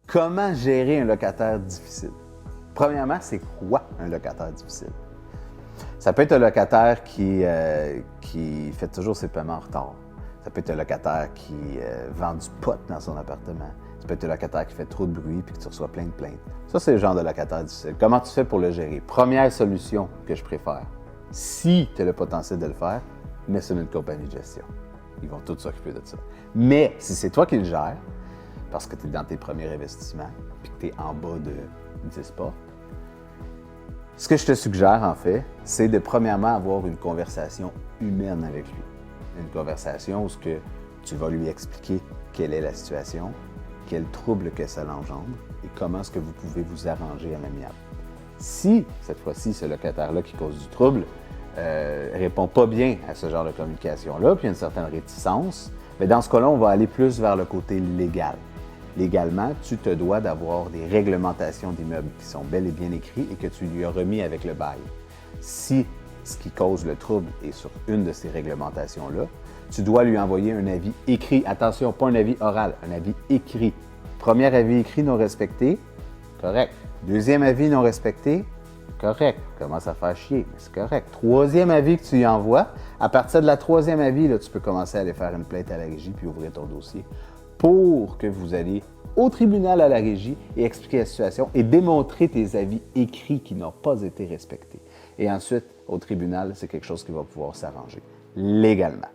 Comment gérer un locataire difficile? Premièrement, c'est quoi un locataire difficile? Ça peut être un locataire qui fait toujours ses paiements en retard. Ça peut être un locataire qui vend du pot dans son appartement. Ça peut être un locataire qui fait trop de bruit puis que tu reçois plein de plaintes. Ça, c'est le genre de locataire difficile. Comment tu fais pour le gérer? Première solution que je préfère, si tu as le potentiel de le faire, mets ça dans une compagnie de gestion. Ils vont tous s'occuper de ça. Mais si c'est toi qui le gères, parce que tu es dans tes premiers investissements puis que tu es en bas de 10 pas, ce que je te suggère, en fait, c'est de premièrement avoir une conversation humaine avec lui. Une conversation où tu vas lui expliquer quelle est la situation, quel trouble que ça l'engendre et comment est-ce que vous pouvez vous arranger à l'amiable. Si, cette fois-ci, ce locataire-là qui cause du trouble répond pas bien à ce genre de communication-là, puis il y a une certaine réticence, bien dans ce cas-là, on va aller plus vers le côté légal. Légalement, tu te dois d'avoir des réglementations d'immeubles qui sont bel et bien écrites et que tu lui as remis avec le bail. Si ce qui cause le trouble est sur une de ces réglementations-là, tu dois lui envoyer un avis écrit. Attention, pas un avis oral, un avis écrit. Premier avis écrit non respecté, correct. Deuxième avis non respecté, correct. Commence à faire chier, mais c'est correct. Troisième avis que tu lui envoies, à partir de la troisième avis, là, tu peux commencer à aller faire une plainte à la régie puis ouvrir ton dossier pour que vous alliez au tribunal à la régie et expliquer la situation et démontrer tes avis écrits qui n'ont pas été respectés. Et ensuite, au tribunal, c'est quelque chose qui va pouvoir s'arranger légalement.